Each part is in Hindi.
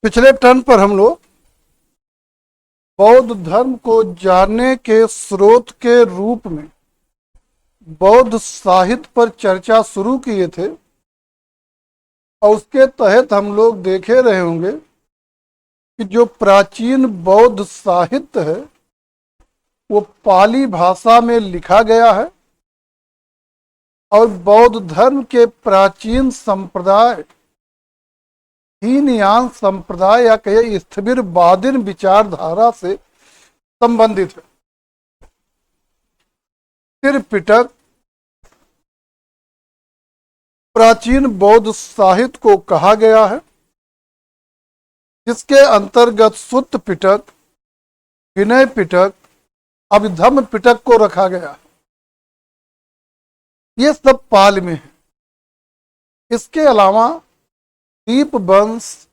पिछले टर्न पर हम लोग बौद्ध धर्म को जानने के स्रोत के रूप में बौद्ध साहित्य पर चर्चा शुरू किए थे और उसके तहत हम लोग देखे रहे होंगे कि जो प्राचीन बौद्ध साहित्य है वो पाली भाषा में लिखा गया है और बौद्ध धर्म के प्राचीन संप्रदाय हीनयान संप्रदाय या कहे स्थिरवादीन विचारधारा से संबंधित है। त्रिपिटक प्राचीन बौद्ध साहित्य को कहा गया है, जिसके अंतर्गत सुत्त पिटक, विनय पिटक, अभिधम्म पिटक को रखा गया है। ये सब पाल में है। इसके अलावा दीपवंश,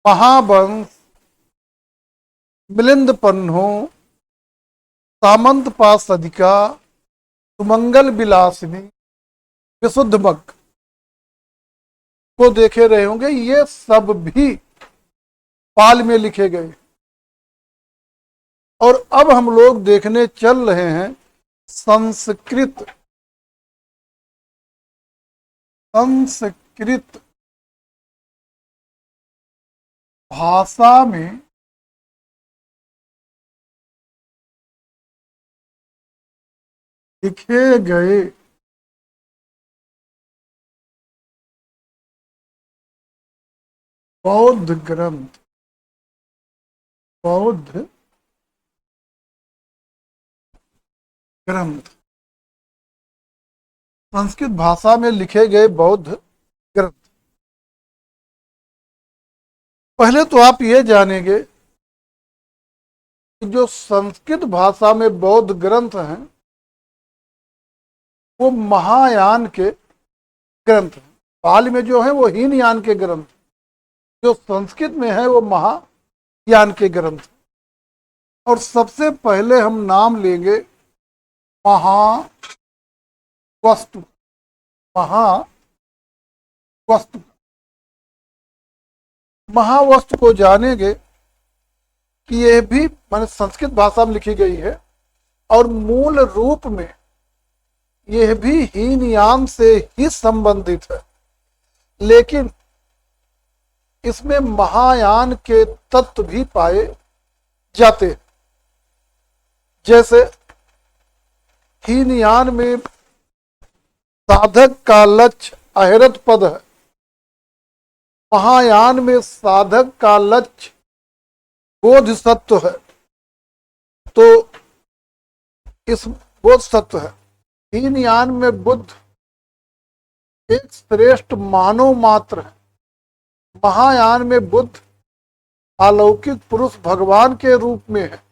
महावंश, मिलिंद पन्हो, सामंतपाशदिका, सुमंगल विलासिनी, विशुद्धमग को देखे रहे होंगे। ये सब भी पाल में लिखे गए। और अब हम लोग देखने चल रहे हैं संस्कृत भाषा में लिखे गए बौद्ध ग्रंथ। संस्कृत भाषा में लिखे गए बौद्ध ग्रंथ। पहले तो आप ये जानेंगे कि जो संस्कृत भाषा में बौद्ध ग्रंथ हैं वो महायान के ग्रंथ हैं। पाली में जो है वो हीनयान के ग्रंथ, जो संस्कृत में है वो महायान के ग्रंथ। और सबसे पहले हम नाम लेंगे महावस्तु। महावस्तु को जानेंगे कि यह भी माने संस्कृत भाषा में लिखी गई है और मूल रूप में यह भी हीनयान से ही संबंधित है, लेकिन इसमें महायान के तत्व भी पाए जाते हैं। जैसे हीनयान में साधक का लक्ष्य अहिरत पद है, महायान में साधक का लक्ष्य बोधिसत्व है। तो इस बोधिसत्व है। हीनयान में बुद्ध एक श्रेष्ठ मानव मात्र है, महायान में बुद्ध अलौकिक पुरुष भगवान के रूप में है।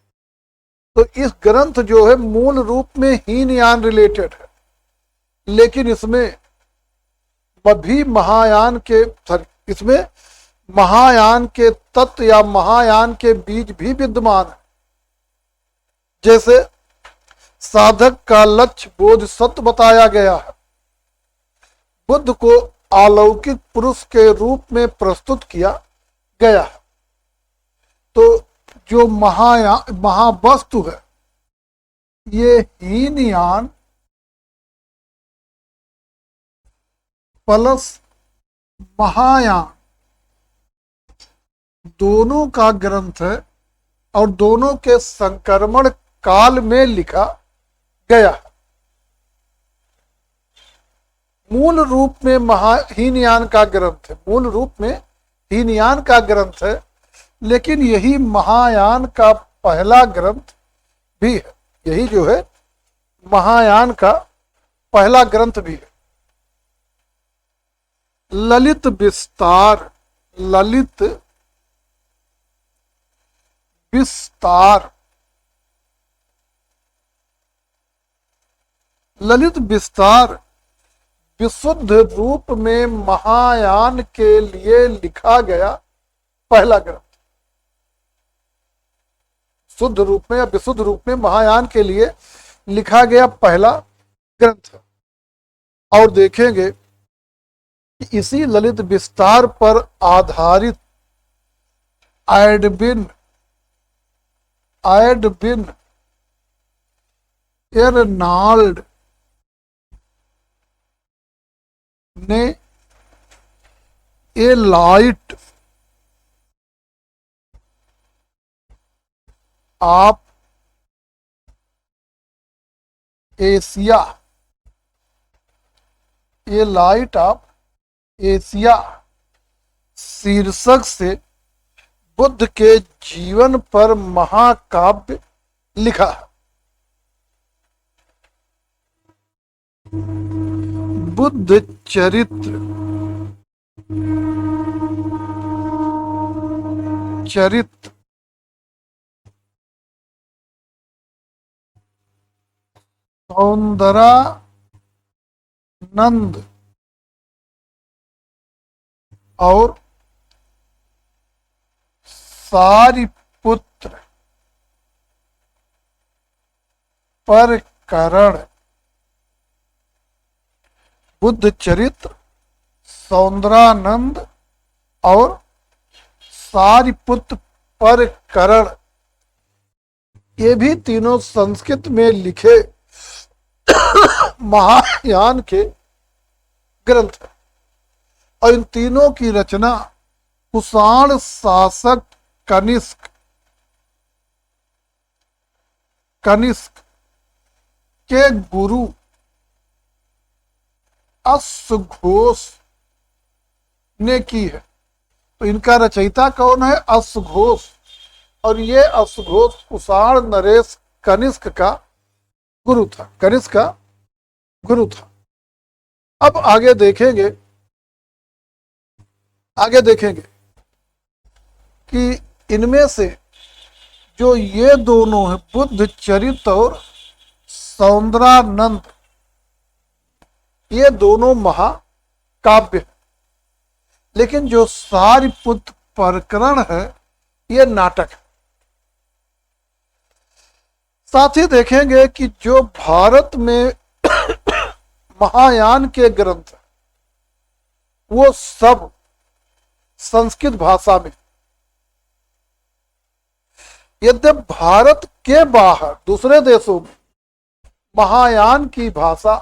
तो इस ग्रंथ जो है मूल रूप में हीनयान रिलेटेड है, लेकिन इसमें भी इसमें महायान के तत्व या महायान के बीज भी विद्यमान है। जैसे साधक का लक्ष्य बोधिसत्व बताया गया है, बुद्ध को अलौकिक पुरुष के रूप में प्रस्तुत किया गया है। तो जो महावस्तु है ये हीनयान प्लस महायान दोनों का ग्रंथ है और दोनों के संक्रमण काल में लिखा गया है। मूल रूप में हीनयान का ग्रंथ है, मूल रूप में हीनयान का ग्रंथ है, लेकिन यही महायान का पहला ग्रंथ भी है। यही जो है महायान का पहला ग्रंथ भी है। ललित विस्तार विशुद्ध रूप में महायान के लिए लिखा गया पहला ग्रंथ। शुद्ध रूप में या विशुद्ध रूप में महायान के लिए लिखा गया पहला ग्रंथ है। और देखेंगे कि इसी ललित विस्तार पर आधारित एडविन एडविन एर्नाल्ड ने A Light of Asia, A Light of Asia शीर्षक से बुद्ध के जीवन पर महाकाव्य लिखा। बुद्ध चरित्र सौंदरानंद और सारिपुत्र प्रकरण। बुद्ध चरित्र, सौंदरानंद और सारिपुत्र प्रकरण, ये भी तीनों संस्कृत में लिखे महायान के ग्रंथ हैं और इन तीनों की रचना कुषाण शासक कनिष्क के गुरु अश्वघोष ने की है। तो इनका रचयिता कौन है? अश्वघोष। और ये अश्वघोष कुषाण नरेश कनिष्क का गुरु था, कनिष्क का गुरु था। अब आगे देखेंगे कि इनमें से जो ये दोनों हैं, बुद्ध चरित्र और सौंदरानंद, ये दोनों महाकाव्य, लेकिन जो सारिपुत्र प्रकरण है ये नाटक है। साथ ही देखेंगे कि जो भारत में महायान के ग्रंथ वो सब संस्कृत भाषा में, यद्यप भारत के बाहर दूसरे देशों में महायान की भाषा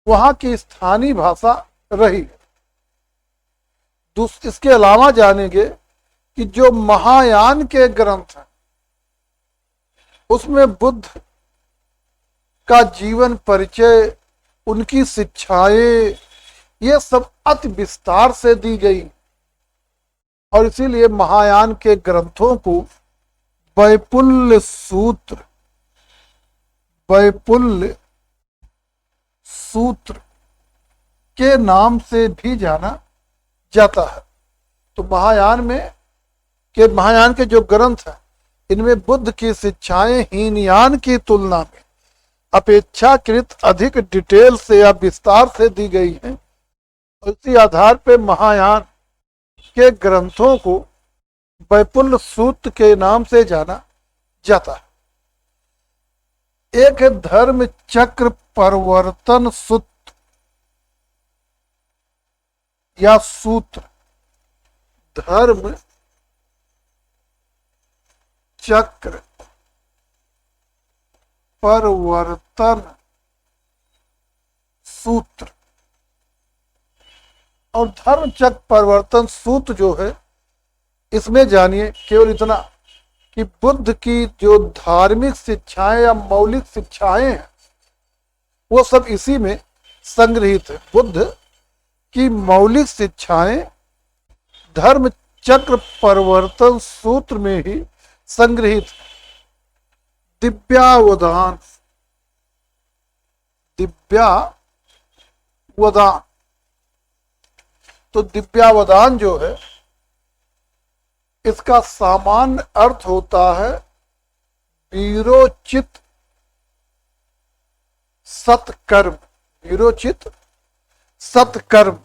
वहां की स्थानीय भाषा रही। इसके अलावा जानेंगे कि जो महायान के ग्रंथ हैं उसमें बुद्ध का जीवन परिचय, उनकी शिक्षाएं, ये सब अति विस्तार से दी गई और इसीलिए महायान के ग्रंथों को वैपुल्य सूत्र के नाम से भी जाना जाता है। तो महायान के जो ग्रंथ हैं इनमें बुद्ध की शिक्षाएं हीनयान की तुलना में अपेक्षाकृत अधिक डिटेल से या विस्तार से दी गई हैं। इसी आधार पर महायान के ग्रंथों को वैपुल्य सूत्र के नाम से जाना जाता है। एक है धर्म चक्र परिवर्तन सूत्र या सूत्र, धर्म चक्र परिवर्तन सूत्र। और धर्म चक्र परिवर्तन सूत्र जो है, इसमें जानिए केवल इतना कि बुद्ध की जो धार्मिक शिक्षाएं या मौलिक शिक्षाएं हैं वो सब इसी में संग्रहित है। बुद्ध की मौलिक शिक्षाएं धर्म चक्र परिवर्तन सूत्र में ही संग्रहित है। दिव्यावदान तो दिव्यावदान जो है इसका सामान्य अर्थ होता है वीरोचित सत्कर्म, वीरोचित सत्कर्म।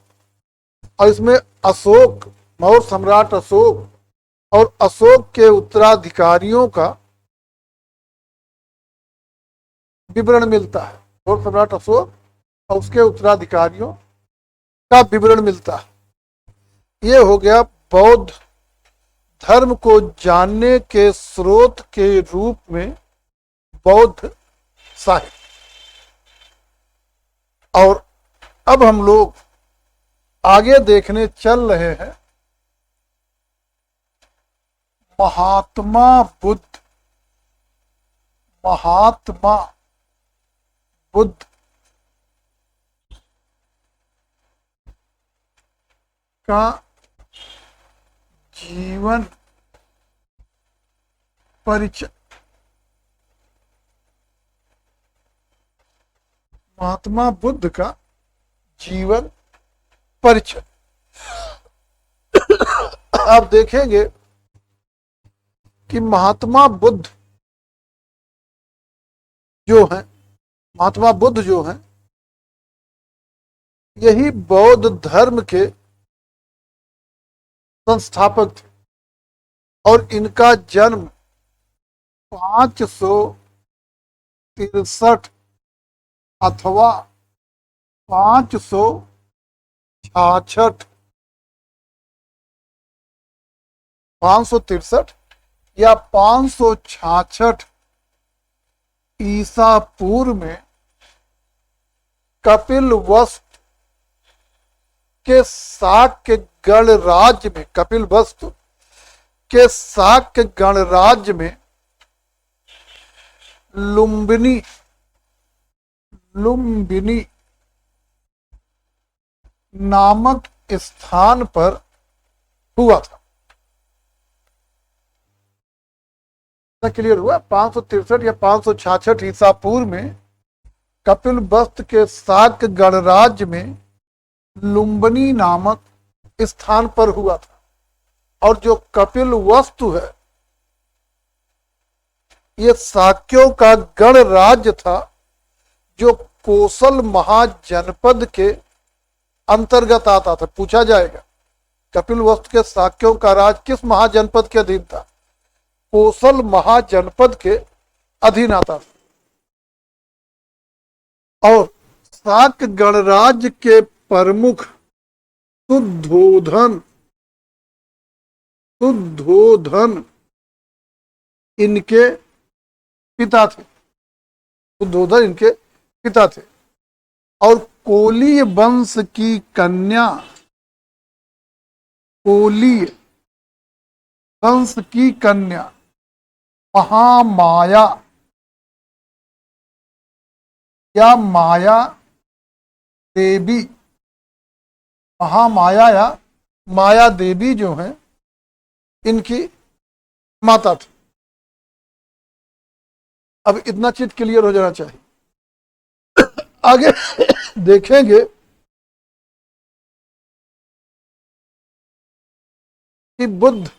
और इसमें अशोक, मौर्य सम्राट अशोक और अशोक के उत्तराधिकारियों का विवरण मिलता है। मौर्य सम्राट अशोक और उसके उत्तराधिकारियों का विवरण मिलता है। ये हो गया धर्म को जानने के स्रोत के रूप में बौद्ध साहित्य। और अब हम लोग आगे देखने चल रहे हैं महात्मा बुद्ध। महात्मा बुद्ध का जीवन परिचय। महात्मा बुद्ध का जीवन परिचय। आप देखेंगे कि महात्मा बुद्ध जो हैं, महात्मा बुद्ध जो हैं, यही बौद्ध धर्म के संस्थापक थे और इनका जन्म 563 अथवा 566 563 या 566 ईसा पूर्व में कपिलवस्तु के शाक्य गणराज्य में, कपिलवस्तु के शाक्य गणराज्य में लुम्बिनी नामक स्थान पर हुआ था। क्लियर हुआ? 563 या 566 ईसा पूर्व में कपिलवस्तु के शाक्य गणराज्य में लुम्बिनी नामक स्थान पर हुआ था। और जो कपिलवस्तु है, ये शाक्यों का गणराज्य था जो कोसल महाजनपद के अंतर्गत आता था। पूछा जाएगा कपिलवस्तु के शाक्यों का राज किस महाजनपद के अधीन था? कोसल महाजनपद के अधीन आता था। और शाक्य गणराज्य के प्रमुख शुद्धोधन इनके पिता थे। शुद्धोधन इनके पिता थे। और कोलीय वंश की कन्या, कोलीय वंश की कन्या महामाया या माया देवी, महामाया या माया देवी जो हैं, इनकी माता थी। अब इतना चीज क्लियर हो जाना चाहिए। आगे देखेंगे कि बुद्ध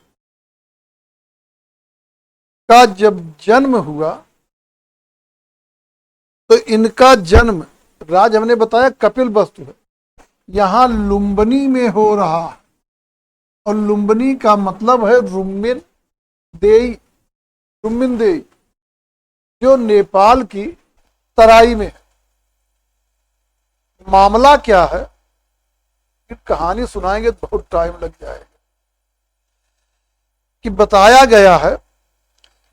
का जब जन्म हुआ तो इनका जन्म, राज हमने बताया कपिलवस्तु है, यहां लुम्बिनी में हो रहा है। और लुम्बिनी का मतलब है रुम्मिन देई, जो नेपाल की तराई में है। मामला क्या है, कहानी सुनाएंगे तो बहुत टाइम लग जाएगा। कि बताया गया है,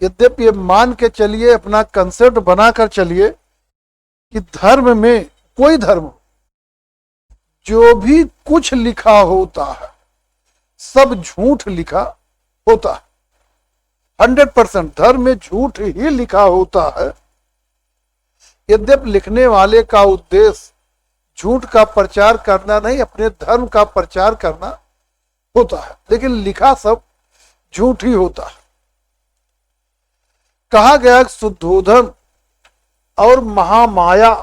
यद्यपि ये मान के चलिए, अपना कंसेप्ट बनाकर चलिए कि धर्म में, कोई धर्म जो भी कुछ लिखा होता है सब झूठ लिखा होता है। 100% धर्म में झूठ ही लिखा होता है। यद्यपि लिखने वाले का उद्देश्य झूठ का प्रचार करना नहीं, अपने धर्म का प्रचार करना होता है, लेकिन लिखा सब झूठ ही होता है। कहा गया शुद्धोधन और महामाया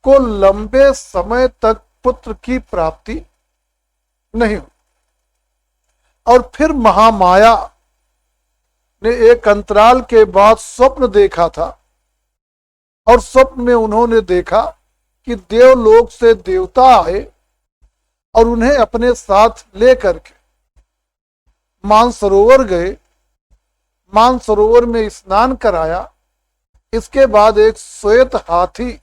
को लंबे समय तक पुत्र की प्राप्ति नहीं हुई। और फिर महामाया ने एक अंतराल के बाद स्वप्न देखा था, और स्वप्न में उन्होंने देखा कि देवलोक से देवता आए और उन्हें अपने साथ लेकर के मानसरोवर गए, मानसरोवर में स्नान कराया। इसके बाद एक श्वेत हाथी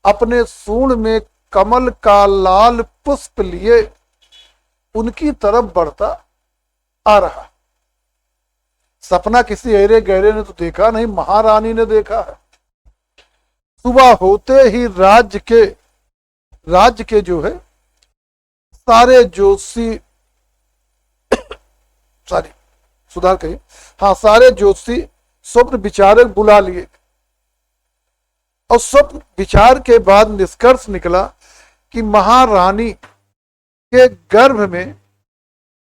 अपने सूंड में कमल का लाल पुष्प लिए उनकी तरफ बढ़ता आ रहा है। सपना किसी अरे गहरे ने तो देखा नहीं, महारानी ने देखा है। सुबह होते ही राज्य के जो है सारे ज्योतिषी, सॉरी सुधार करिए, हाँ, सारे ज्योतिषी स्वप्न विचारक बुला लिए और स्वप्न विचार के बाद निष्कर्ष निकला कि महारानी के गर्भ में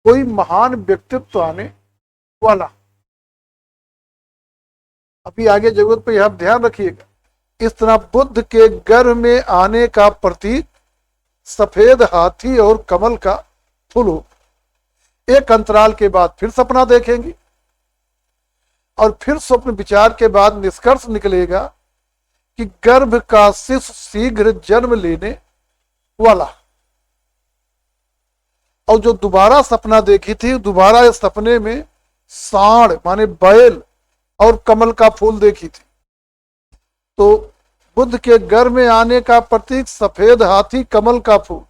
कोई महान व्यक्तित्व आने वाला। अभी आगे जरूरत पर यह ध्यान रखिएगा। इस तरह बुद्ध के गर्भ में आने का प्रतीक सफेद हाथी और कमल का फूल हो। एक अंतराल के बाद फिर सपना देखेंगे और फिर स्वप्न विचार के बाद निष्कर्ष निकलेगा कि गर्भ का शिशु शीघ्र जन्म लेने वाला। और जो दोबारा सपना देखी थी, दोबारा इस सपने में सांड माने बैल और कमल का फूल देखी थी। तो बुद्ध के गर्भ में आने का प्रतीक सफेद हाथी कमल का फूल,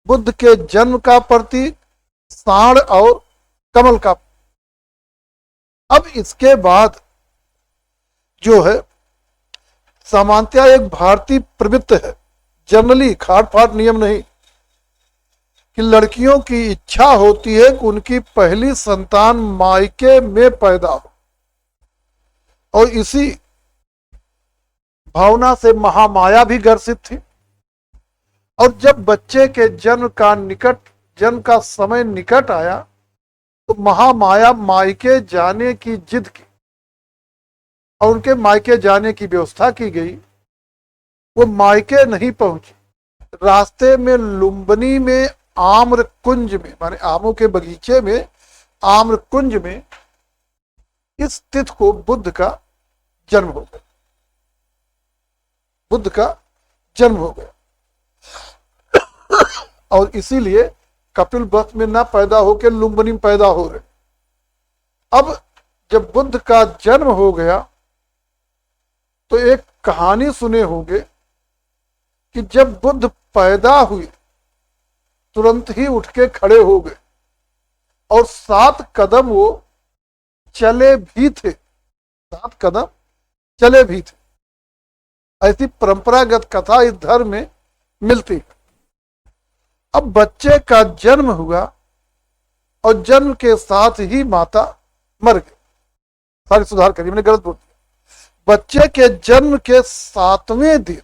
बुद्ध के जन्म का प्रतीक सांड और कमल का फूल। अब इसके बाद जो है सामान्यतः एक भारतीय प्रवृत्ति है, जनरली खाट फाट नियम नहीं, कि लड़कियों की इच्छा होती है कि उनकी पहली संतान मायके में पैदा हो, और इसी भावना से महामाया भी ग्रसित थी। और जब बच्चे के जन्म का समय निकट आया तो महामाया मायके जाने की जिद की और उनके मायके जाने की व्यवस्था की गई। वो मायके नहीं पहुंची, रास्ते में लुम्बिनी में आम्र कुंज में माने आमों के बगीचे में आम्र कुंज में इस तिथि को बुद्ध का जन्म हो गया, बुद्ध का जन्म हो गया। और इसीलिए कपिल वस्तु में ना पैदा होकर लुम्बिनी में पैदा हो रहे। अब जब बुद्ध का जन्म हो गया तो एक कहानी सुने होंगे कि जब बुद्ध पैदा हुए तुरंत ही उठ के खड़े हो गए और 7 कदम वो चले भी थे, 7 कदम चले भी थे। ऐसी परंपरागत कथा इस धर्म में मिलती है। अब बच्चे का जन्म हुआ और जन्म के साथ ही माता मर गई। सारी सुधार करिए, मैंने गलत बोल दिया। बच्चे के जन्म के 7वें दिन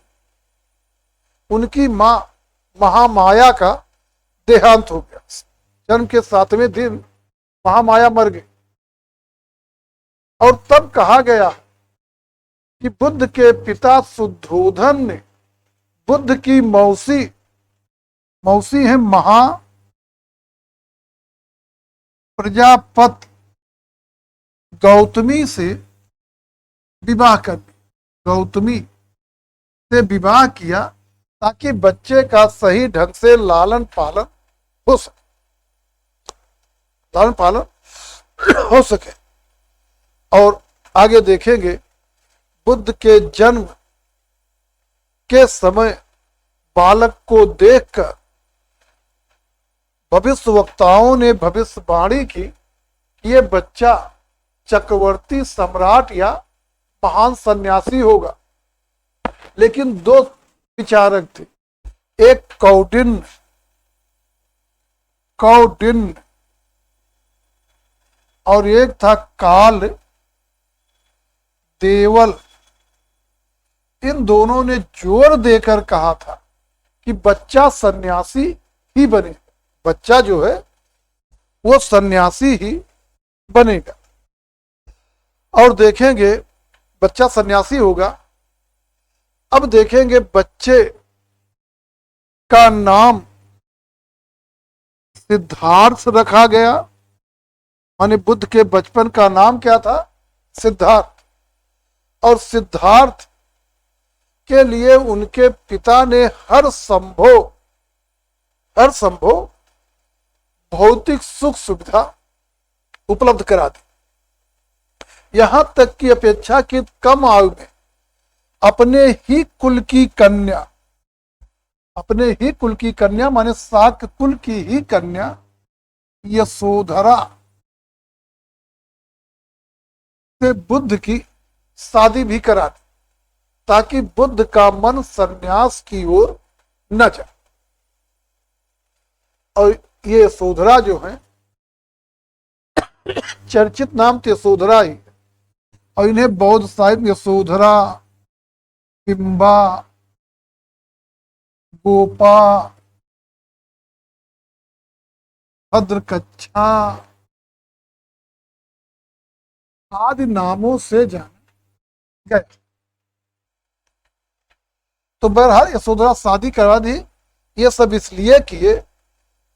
उनकी मां महामाया का देहांत हो गया। जन्म के 7वें दिन महामाया मर गई और तब कहा गया कि बुद्ध के पिता शुद्धोधन ने बुद्ध की मौसी है महा प्रजापति गौतमी से विवाह कर दिया। गौतमी से विवाह किया ताकि बच्चे का सही ढंग से लालन पालन हो सके, लालन पालन हो सके। और आगे देखेंगे बुद्ध के जन्म के समय बालक को देखकर भविष्यवक्ताओं ने भविष्यवाणी की कि ये बच्चा चक्रवर्ती सम्राट या महान सन्यासी होगा। लेकिन 2 विचारक थे, एक कौडिन्य और एक था काल देवल। इन दोनों ने जोर देकर कहा था कि बच्चा सन्यासी ही बने, बच्चा जो है वो सन्यासी ही बनेगा। और देखेंगे बच्चा सन्यासी होगा। अब देखेंगे बच्चे का नाम सिद्धार्थ रखा गया, माने बुद्ध के बचपन का नाम क्या था? सिद्धार्थ। और सिद्धार्थ के लिए उनके पिता ने हर संभव भौतिक सुख सुविधा उपलब्ध करा दी। यहां तक कि अपेक्षाकृत कम आयु में अपने ही कुल की कन्या माने शाक्य कुल की ही कन्या यशोधरा से बुद्ध की शादी भी करा दी ताकि बुद्ध का मन संन्यास की ओर न जाए। और ये यशोधरा जो है, चर्चित नाम तो यशोधरा ही, और इन्हें बौद्ध साहित्य यशोधरा, बिंबा, गोपा, भद्रकच्छा आदि नामों से जाना गया। तो बहरहाल यशोधरा शादी करवा दी। ये सब इसलिए किए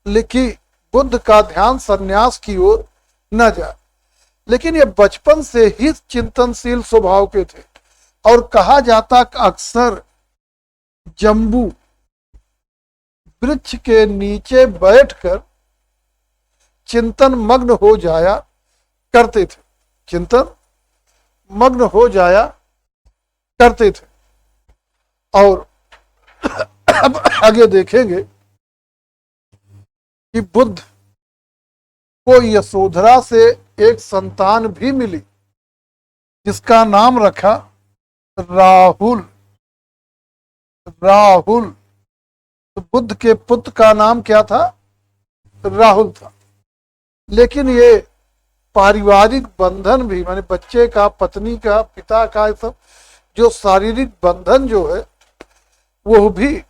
लेकिन बुद्ध का ध्यान संन्यास की ओर न जाए। लेकिन ये बचपन से ही चिंतनशील स्वभाव के थे और कहा जाता अक्सर जम्बू वृक्ष के नीचे बैठकर चिंतन मग्न हो जाया करते थे, चिंतन मग्न हो जाया करते थे। और अब आगे देखेंगे कि बुद्ध को यशोधरा से एक संतान भी मिली जिसका नाम रखा राहुल। राहुल, तो बुद्ध के पुत्र का नाम क्या था? राहुल था। लेकिन ये पारिवारिक बंधन भी, माने बच्चे का, पत्नी का, पिता का, सब जो शारीरिक बंधन जो है वो भी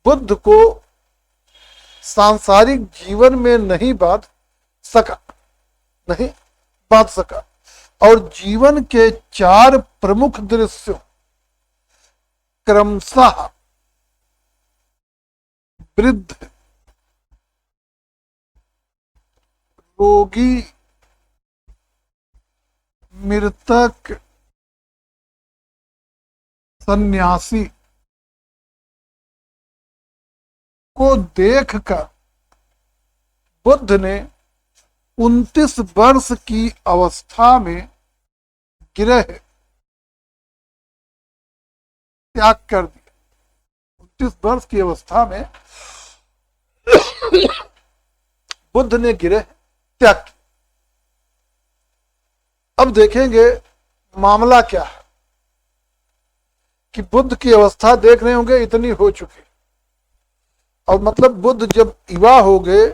बुद्ध को सांसारिक जीवन में नहीं बांध सका, नहीं बांध सका। और जीवन के 4 प्रमुख दृश्यों क्रमशः वृद्ध, रोगी, मृतक, सन्यासी को देखकर बुद्ध ने 29 वर्ष की अवस्था में गिरह त्याग कर दिया। 29 वर्ष की अवस्था में बुद्ध ने गिरह त्याग किया। अब देखेंगे मामला क्या है कि बुद्ध की अवस्था देख रहे होंगे इतनी हो चुकी, और मतलब बुद्ध जब युवा हो गए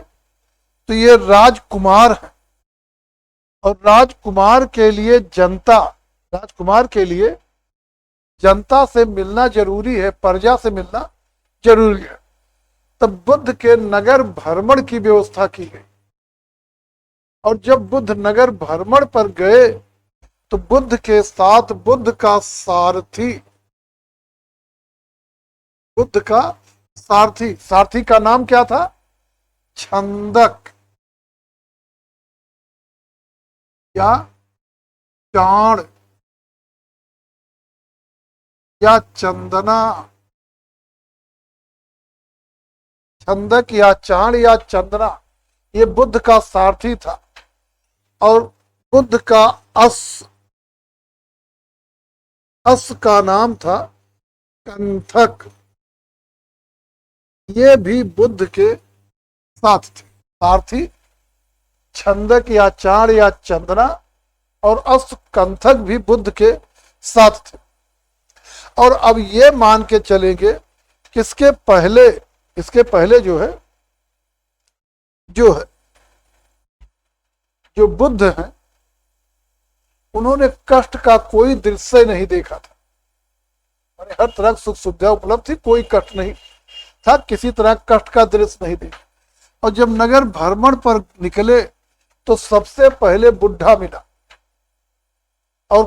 तो ये राजकुमार है, और राजकुमार के लिए जनता से मिलना जरूरी है, प्रजा से मिलना जरूरी है। तब बुद्ध के नगर भ्रमण की व्यवस्था की गई, और जब बुद्ध नगर भ्रमण पर गए तो बुद्ध के साथ बुद्ध का सारथी का नाम क्या था? छंदक या चाण या चंदना। छंदक या चाण या चंदना, ये बुद्ध का सारथी था। और बुद्ध का अश्व का नाम था कंथक। ये भी बुद्ध के साथ थे। सारथी छंदक या चाण या चंदना और अश्व कंथक भी बुद्ध के साथ थे। और अब ये मान के चलेंगे कि इसके पहले जो बुद्ध हैं उन्होंने कष्ट का कोई दृश्य नहीं देखा था। हर तरह की सुख सुविधा उपलब्ध थी, कोई कष्ट नहीं था, किसी तरह कष्ट का दृश्य नहीं देखा। और जब नगर भ्रमण पर निकले तो सबसे पहले बुढ़ा मिला, और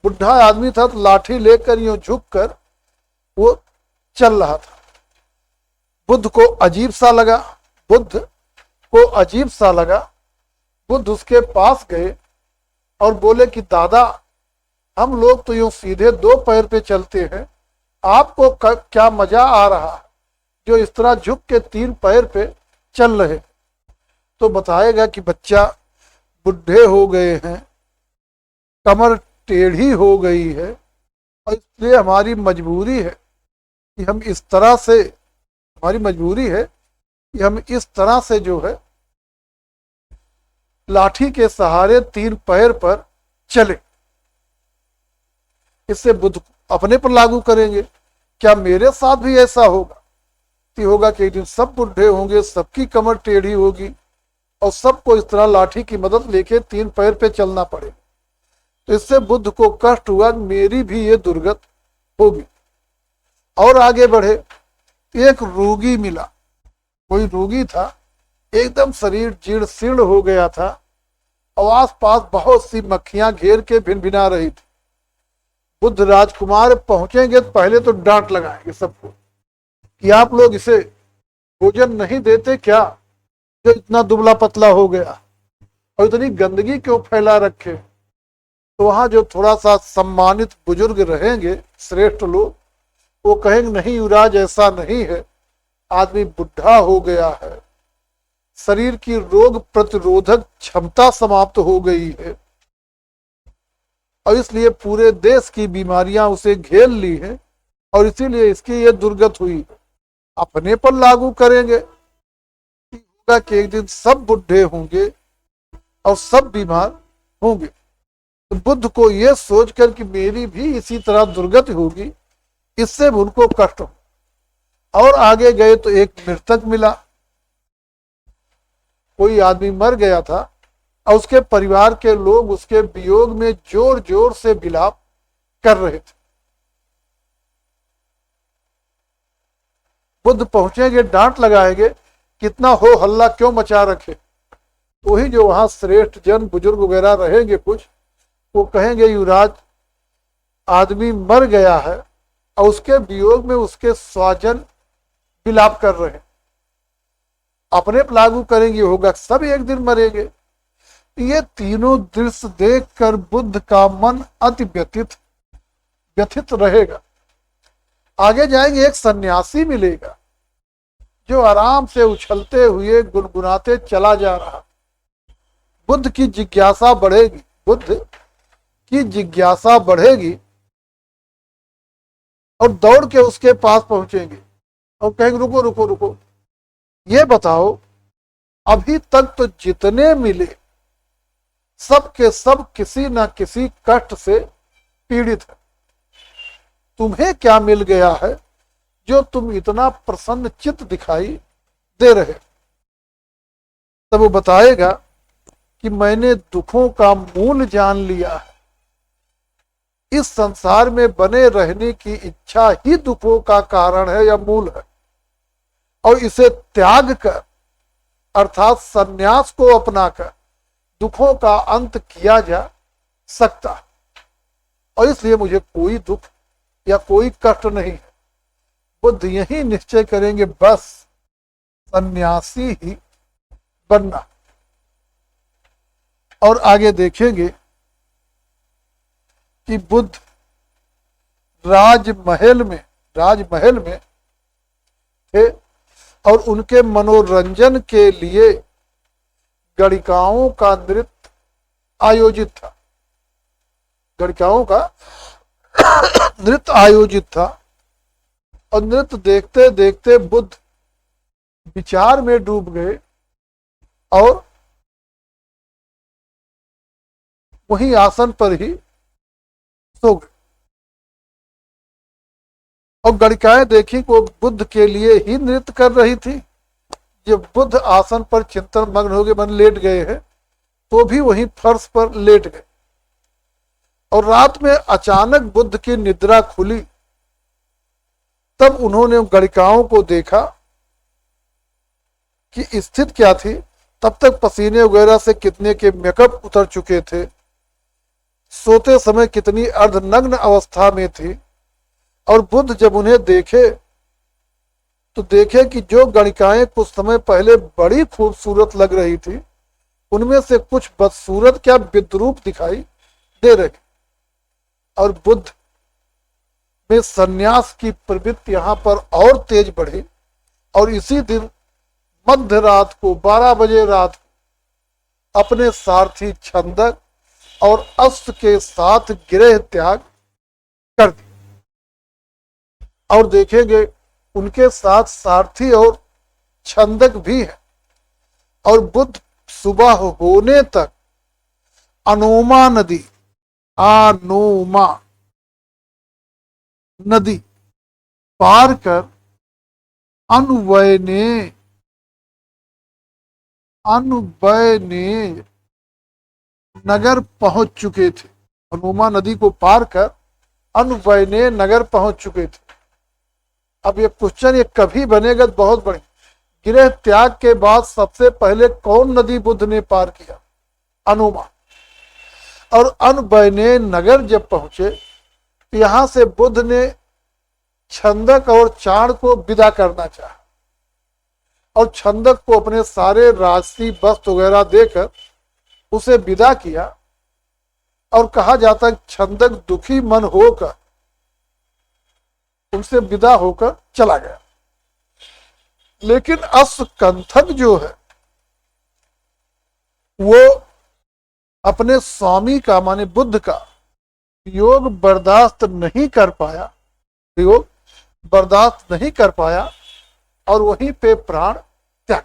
बुढ़ा आदमी था तो लाठी लेकर यूं झुक कर वो चल रहा था। बुद्ध को अजीब सा लगा। बुद्ध उसके पास गए और बोले कि दादा, हम लोग तो यूं सीधे 2 पैर पे चलते हैं, आपको क्या मजा आ रहा है जो इस तरह झुक के 3 पैर पे चल रहे? तो बताएगा कि बच्चा, बुढ़े हो गए हैं, कमर टेढ़ी हो गई है, और इसलिए हमारी मजबूरी है कि हम इस तरह से जो है लाठी के सहारे 3 पैर पर चले। इससे बुद्ध अपने पर लागू करेंगे। क्या मेरे साथ भी ऐसा होगा? होगा कि एक दिन सब बुढ़े होंगे, सबकी कमर टेढ़ी होगी और सबको इस तरह लाठी की मदद लेके 3 पैर पे चलना पड़ेगा। तो इससे बुद्ध को कष्ट हुआ, मेरी भी ये दुर्गत होगी। और आगे बढ़े, एक रोगी मिला। कोई रोगी था, एकदम शरीर जीर्ण शीर्ण हो गया था और आस पास बहुत सी मक्खियां घेर के भिनभिना रही थी। बुद्ध राजकुमार पहुंचेंगे तो पहले तो डांट लगाएंगे सबको कि आप लोग इसे भोजन नहीं देते क्या, जो इतना दुबला पतला हो गया और इतनी गंदगी क्यों फैला रखे। तो वहां जो थोड़ा सा सम्मानित बुजुर्ग रहेंगे, श्रेष्ठ लोग, वो कहेंगे नहीं युवराज, ऐसा नहीं है, आदमी बुढ़ा हो गया है, शरीर की रोग प्रतिरोधक क्षमता समाप्त हो गई है और इसलिए पूरे देश की बीमारियां उसे घेर ली है और इसीलिए इसकी ये दुर्गत हुई है। अपने पर लागू करेंगे, होगा कि एक दिन सब बुढ़े होंगे और सब बीमार होंगे। तो बुद्ध को यह सोचकर कि मेरी भी इसी तरह दुर्गति होगी, इससे उनको कष्ट हो। और आगे गए तो एक मृतक मिला। कोई आदमी मर गया था और उसके परिवार के लोग उसके वियोग में जोर जोर से विलाप कर रहे थे। बुद्ध पहुंचेंगे, डांट लगाएंगे, कितना हो हल्ला क्यों मचा रखे। वही जो वहां श्रेष्ठ जन बुजुर्ग वगैरह रहेंगे कुछ, वो कहेंगे युवराज, आदमी मर गया है और उसके वियोग में उसके स्वजन विलाप कर रहे हैं। अपने पर लागू करेंगे, होगा सब एक दिन मरेंगे। ये तीनों दृश्य देखकर बुद्ध का मन अति व्यथित रहेगा। आगे जाएंगे, एक सन्यासी मिलेगा जो आराम से उछलते हुए गुनगुनाते चला जा रहा। बुद्ध की जिज्ञासा बढ़ेगी, बुद्ध की जिज्ञासा बढ़ेगी और दौड़ के उसके पास पहुंचेंगे और कहेंगे रुको रुको रुको, ये बताओ अभी तक तो जितने मिले सब के सब किसी न किसी कष्ट से पीड़ित है, तुम्हें क्या मिल गया है जो तुम इतना प्रसन्न चित्त दिखाई दे रहे। तब वो बताएगा कि मैंने दुखों का मूल जान लिया है, इस संसार में बने रहने की इच्छा ही दुखों का कारण है या मूल है, और इसे त्याग कर अर्थात संन्यास को अपनाकर दुखों का अंत किया जा सकता है और इसलिए मुझे कोई दुख या कोई कष्ट नहीं है। बुद्ध यही निश्चय करेंगे, बस सन्यासी ही बनना। और आगे देखेंगे कि बुद्ध राजमहल में थे और उनके मनोरंजन के लिए गणिकाओं का नृत्य आयोजित था। गणिकाओं का नृत्य आयोजित था और नृत्य देखते देखते बुद्ध विचार में डूब गए और वही आसन पर ही सो गए। और गणिकाएं देखी को बुद्ध के लिए ही नृत्य कर रही थी। जब बुद्ध आसन पर चिंतन मग्न हो गए, मन लेट गए हैं, तो भी वहीं फर्श पर लेट गए। और रात में अचानक बुद्ध की निद्रा खुली, तब उन्होंने गणिकाओं को देखा कि स्थिति क्या थी। तब तक पसीने वगैरह से कितने के मेकअप उतर चुके थे, सोते समय कितनी अर्धनग्न अवस्था में थी। और बुद्ध जब उन्हें देखे तो देखे कि जो गणिकाएं कुछ समय पहले बड़ी खूबसूरत लग रही थी, उनमें से कुछ बदसूरत क्या विद्रूप दिखाई दे रही। और बुद्ध में सन्यास की प्रवृत्ति यहां पर और तेज बढ़ी और इसी दिन मध्य रात को 12 बजे रात को अपने सारथी छंदक और अस्त्र के साथ गृह त्याग कर दिया। और देखेंगे उनके साथ सारथी और छंदक भी है। और बुद्ध सुबह होने तक अनोमा नदी आनोमा नदी पार कर अनुवयने अनुवयने नगर पहुंच चुके थे। अनुमा नदी को पार कर अनुवयने नगर पहुंच चुके थे। अब ये क्वेश्चन ये कभी बनेगा तो बहुत बड़े। गृह त्याग के बाद सबसे पहले कौन नदी बुद्ध ने पार किया? अनुमा। और अनुवयने नगर जब पहुंचे तो यहां से बुद्ध ने छंदक और चाण को विदा करना चाहा और छंदक को अपने सारे राजसी वस्त्र वगैरह देकर उसे विदा किया। और कहा जाता है छंदक दुखी मन होकर उनसे विदा होकर चला गया। लेकिन अस्कंथक जो है वो अपने स्वामी का माने बुद्ध का योग बर्दाश्त नहीं कर पाया, योग बर्दाश्त नहीं कर पाया और वहीं पे प्राण त्याग।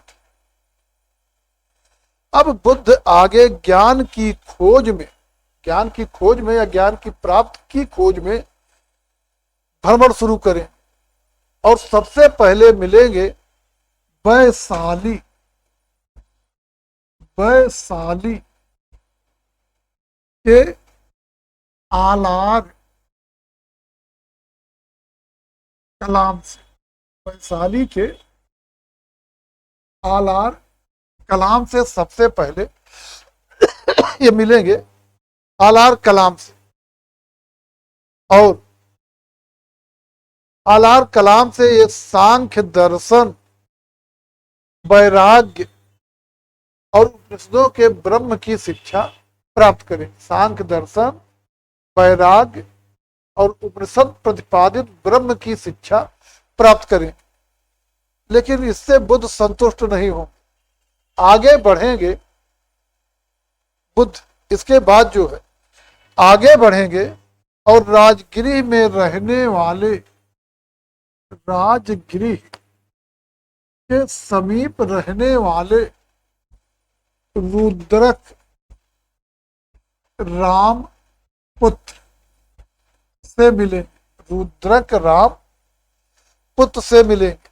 अब बुद्ध आगे ज्ञान की खोज में या ज्ञान की प्राप्ति की खोज में भ्रमण शुरू करें और सबसे पहले मिलेंगे वैशाली के आलार कलाम से। वैशाली के आलार कलाम से सबसे पहले ये मिलेंगे आलार कलाम से। और आलार कलाम से ये सांख्य दर्शन, वैराग्य और उपनिषदों के ब्रह्म की शिक्षा प्राप्त करें। सांख्य दर्शन, वैराग्य और उपनिषद प्रतिपादित ब्रह्म की शिक्षा प्राप्त करें। लेकिन इससे बुद्ध संतुष्ट नहीं हो, आगे बढ़ेंगे बुद्ध। इसके बाद जो है आगे बढ़ेंगे और राजगृह में रहने वाले, राजगृह के समीप रहने वाले रुद्रक राम पुत्र से मिले। रुद्रक राम पुत्र से मिलेंगे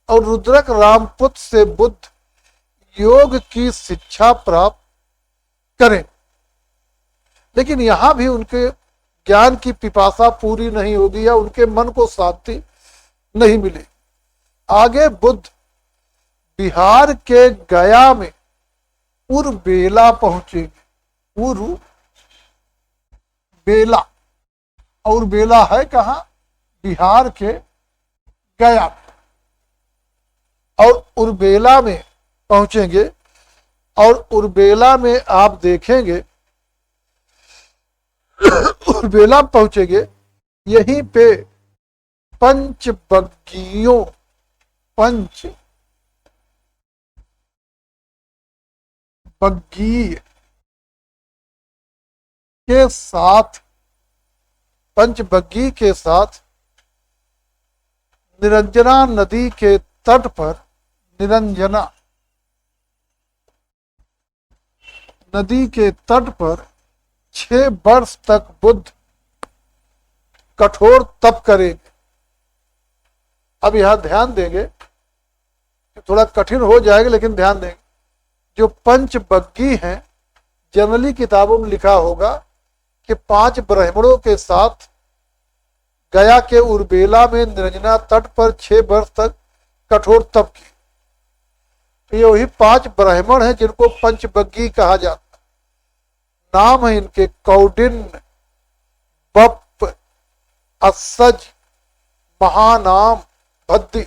और रुद्रक राम पुत्र से बुद्ध योग की शिक्षा प्राप्त करें। लेकिन यहां भी उनके ज्ञान की पिपासा पूरी नहीं होगी या उनके मन को शांति नहीं मिली। आगे बुद्ध बिहार के गया में उर्बेला पहुंचेंगे। उर्बेला, और बेला है कहां? बिहार के गया। और उर्बेला में पहुंचेंगे और उर्बेला में आप देखेंगे उर्बेला पहुंचेंगे, यहीं पे पंचबग्गियों पंचबग्गी के साथ पंचबग्गी के साथ निरंजना नदी के तट पर, निरंजना नदी के तट पर 6 वर्ष तक बुद्ध कठोर तप करेंगे। अब यहां ध्यान देंगे, थोड़ा कठिन हो जाएगा लेकिन ध्यान देंगे। जो पंचबग्गी हैं, जनरली किताबों में लिखा होगा कि 5 ब्राह्मणों के साथ गया के उर्बेला में निरंजना तट पर 6 वर्ष तक कठोर तप की। ये वही 5 ब्राह्मण हैं जिनको पंचबग्गी कहा जाता। नाम है इनके कौडिन्य, बप्प, अस्सज, महानाम, भद्दी।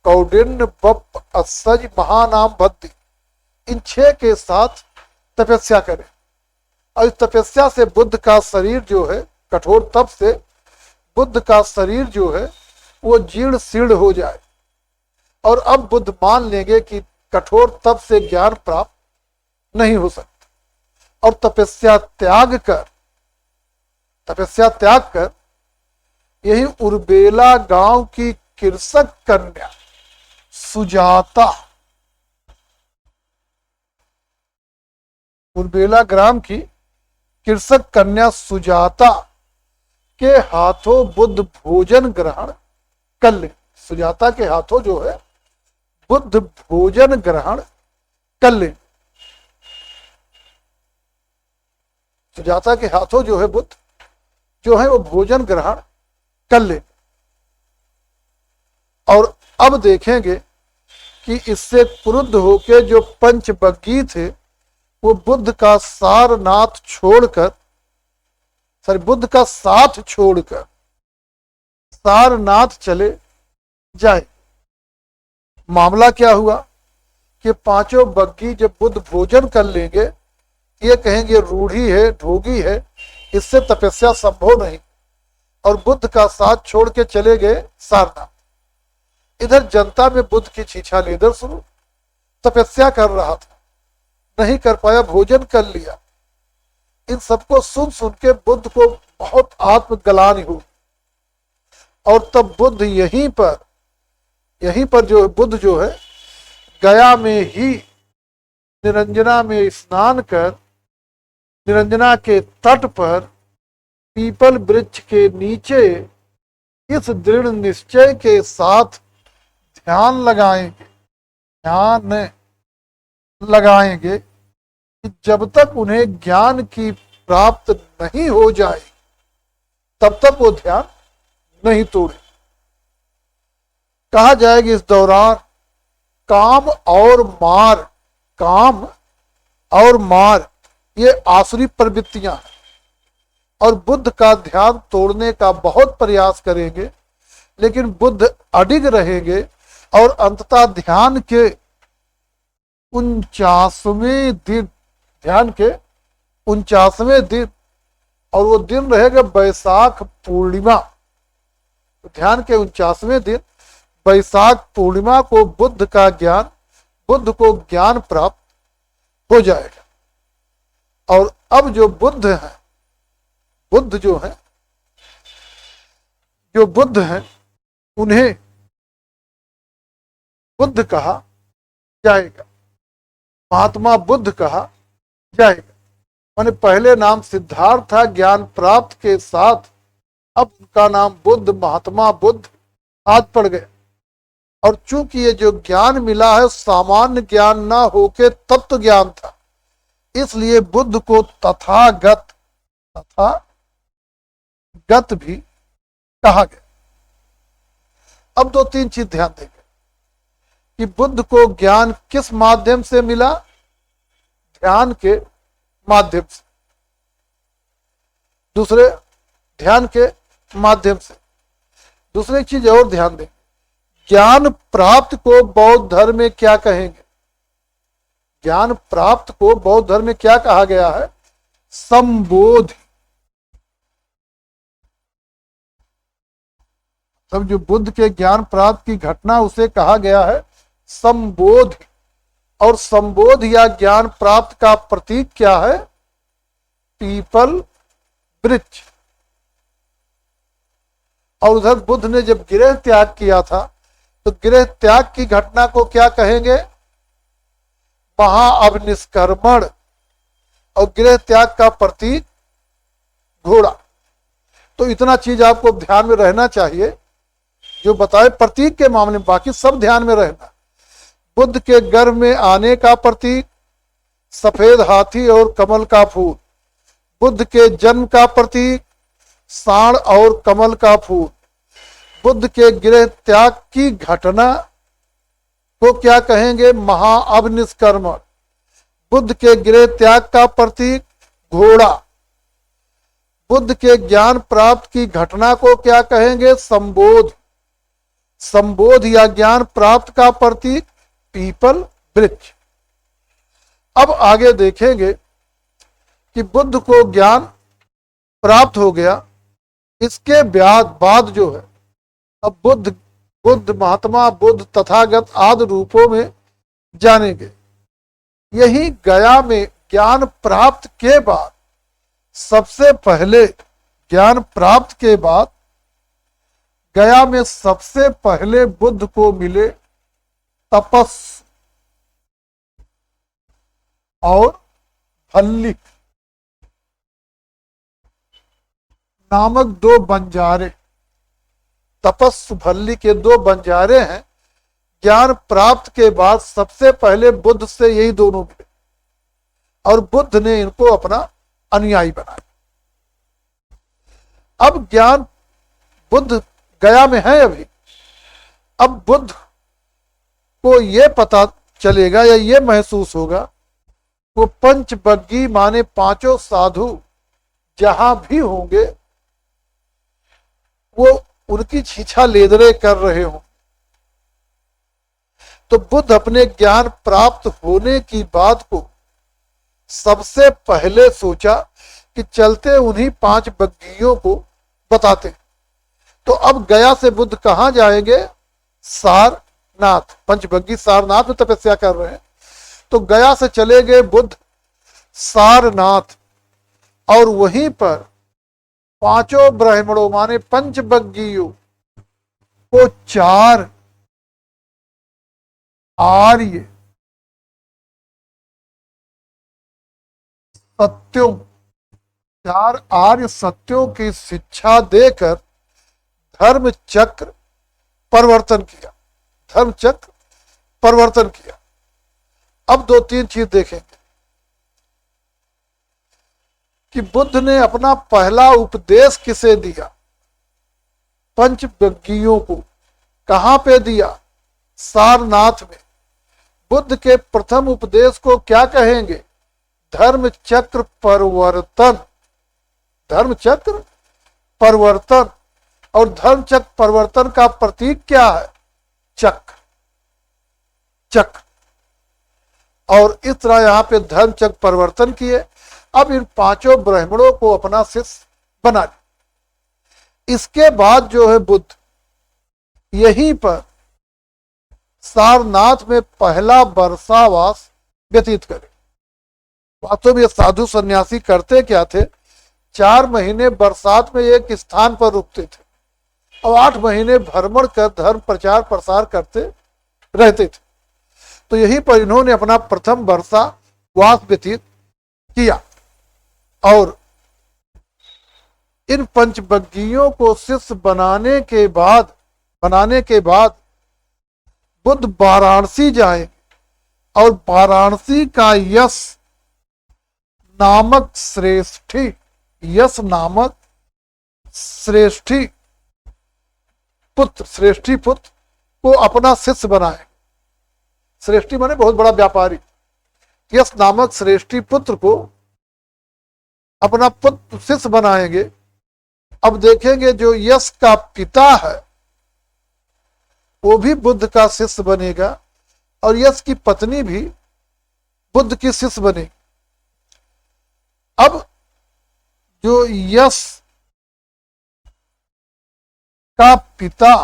कौडिन्य, बप्प, अस्सज, महानाम, भद्दी, इन 6 के साथ तपस्या करें। और इस तपस्या से बुद्ध का शरीर जो है, कठोर तप से बुद्ध का शरीर जो है वो जीर्ण शीर्ण हो जाए। और अब बुद्ध मान लेंगे कि कठोर तप से ज्ञान प्राप्त नहीं हो सकता। और तपस्या त्याग कर यही उर्बेला गांव की कृषक कन्या सुजाता, उर्बेला ग्राम की कृषक कन्या सुजाता के हाथों बुद्ध भोजन ग्रहण कर ले। सुजाता के हाथों जो है बुद्ध भोजन ग्रहण कर ले। सुजाता के हाथों जो है बुद्ध जो है वो भोजन ग्रहण कर ले। और अब देखेंगे कि इससे क्रुद्ध होकर जो पंचबग्गी थे वो बुद्ध का सारनाथ छोड़कर बुद्ध का साथ छोड़कर सारनाथ चले जाए। मामला क्या हुआ कि पांचों बग्गी जब बुद्ध भोजन कर लेंगे ये कहेंगे रूढ़ी है, ढोगी है, इससे तपस्या संभव नहीं, और बुद्ध का साथ छोड़ के चले गए सारनाथ। इधर जनता में बुद्ध की छीछा लेदर शुरू, तपस्या कर रहा था, नहीं कर पाया, भोजन कर लिया। इन सबको सुन सुन के बुद्ध को बहुत आत्मग्लानि हुई। और तब बुद्ध यहीं पर जो बुद्ध जो है गया में ही निरंजना में स्नान कर निरंजना के तट पर पीपल वृक्ष के नीचे इस दृढ़ निश्चय के साथ ध्यान लगाएंगे कि जब तक उन्हें ज्ञान की प्राप्त नहीं हो जाए तब तक वो ध्यान नहीं तोड़े। कहा जाएगा इस दौरान काम और मार ये आसुरी प्रवृत्तियां हैं, और बुद्ध का ध्यान तोड़ने का बहुत प्रयास करेंगे, लेकिन बुद्ध अडिग रहेंगे और अंततः ध्यान के 49वें दिन और वो दिन रहेगा बैसाख पूर्णिमा। ध्यान के 49वें दिन बैसाख पूर्णिमा को बुद्ध को ज्ञान प्राप्त हो जाएगा। और अब जो बुद्ध हैं उन्हें बुद्ध कहा जाएगा, महात्मा बुद्ध कहा जाएगा। माने पहले नाम सिद्धार्थ था, ज्ञान प्राप्त के साथ अब उनका नाम बुद्ध, महात्मा बुद्ध आज पड़ गया। और चूंकि ये जो ज्ञान मिला है सामान्य ज्ञान ना होके तत्व ज्ञान था, इसलिए बुद्ध को तथागत भी कहा गया। अब 2-3 चीज ध्यान देंगे कि बुद्ध को ज्ञान किस माध्यम से मिला, ध्यान के माध्यम से। दूसरे ध्यान के माध्यम से दूसरी चीज और ध्यान दें, ज्ञान प्राप्त को बौद्ध धर्म में क्या कहेंगे? ज्ञान प्राप्त को बौद्ध धर्म में क्या कहा गया है? संबोधि। तब जो बुद्ध के ज्ञान प्राप्त की घटना उसे कहा गया है संबोधि। और संबोध या ज्ञान प्राप्त का प्रतीक क्या है? पीपल वृक्ष। और उधर बुद्ध ने जब गृह त्याग किया था तो गृह त्याग की घटना को क्या कहेंगे? महाअभिनिष्क्रमण। और गृह त्याग का प्रतीक घोड़ा। तो इतना चीज आपको ध्यान में रहना चाहिए जो बताए प्रतीक के मामले में, बाकी सब ध्यान में रहना। बुद्ध के गर्भ में आने का प्रतीक सफेद हाथी और कमल का फूल। बुद्ध के जन्म का प्रतीक सांड और कमल का फूल। बुद्ध के गृह त्याग की घटना को क्या कहेंगे? महाअभिनिष्क्रमण। बुद्ध के गृह त्याग का प्रतीक घोड़ा। बुद्ध के ज्ञान प्राप्त की घटना को क्या कहेंगे? संबोध। संबोध या ज्ञान प्राप्त का प्रतीक पीपल वृक्ष। अब आगे देखेंगे कि बुद्ध को ज्ञान प्राप्त हो गया, इसके बाद जो है अब बुद्ध महात्मा बुद्ध तथागत आदि रूपों में जानेंगे। यही गया में ज्ञान प्राप्त के बाद सबसे पहले ज्ञान प्राप्त के बाद गया में सबसे पहले बुद्ध को मिले तपस और भल्लिक। नामक दो बंजारे, तपस्वल्ली के दो बंजारे हैं। ज्ञान प्राप्त के बाद सबसे पहले बुद्ध से यही दोनों मिले और बुद्ध ने इनको अपना अनुयायी बनाया। अब ज्ञान बुद्ध गया में है अभी। अब बुद्ध को ये पता चलेगा या ये महसूस होगा, वो पंचबग्गी माने पांचों साधु जहां भी होंगे वो उनकी छीछा लेदरे कर रहे हों। तो बुद्ध अपने ज्ञान प्राप्त होने की बात को सबसे पहले सोचा कि चलते उन्हीं पांच बग्गियों को बताते। तो अब गया से बुद्ध कहां जाएंगे? सारनाथ। पंचबग्गी सारनाथ में तपस्या कर रहे हैं, तो गया से चले गए बुद्ध सारनाथ, और वहीं पर पांचों ब्राह्मणों माने पंचबग्गियों को चार आर्य सत्यों, चार आर्य सत्यों की शिक्षा देकर धर्म चक्र परिवर्तन किया। धर्म चक्र परिवर्तन किया। अब दो तीन चीज देखेंगे कि बुद्ध ने अपना पहला उपदेश किसे दिया? पंचबग्गियों को। कहां पे दिया? सारनाथ में। बुद्ध के प्रथम उपदेश को क्या कहेंगे? धर्म चक्र परिवर्तन। धर्म चक्र परिवर्तन। और धर्म चक्र परिवर्तन का प्रतीक क्या है? चक्र। चक्र। और इस तरह यहां पे धर्म चक्र परिवर्तन किए। अब इन पांचों ब्राह्मणों को अपना शिष्य बना लिया। इसके बाद जो है बुद्ध यहीं पर सारनाथ में पहला वर्षावास व्यतीत करे। वास्तव में ये साधु सन्यासी करते क्या थे? 4 महीने बरसात में एक स्थान पर रुकते थे और 8 महीने भ्रमण कर धर्म प्रचार प्रसार करते रहते थे। तो यहीं पर इन्होंने अपना प्रथम वर्षावास व्यतीत किया। और इन पंचबग्गियों को शिष्य बनाने के बाद बुद्ध वाराणसी जाए और वाराणसी का यश नामक श्रेष्ठी पुत्र को अपना शिष्य बनाए। श्रेष्ठी माने बहुत बड़ा व्यापारी। यश नामक श्रेष्ठी पुत्र को अपना पुत्र शिष्य बनाएंगे। अब देखेंगे जो यश का पिता है वो भी बुद्ध का शिष्य बनेगा और यश की पत्नी भी बुद्ध की शिष्य बनेगी। अब जो यश का पिता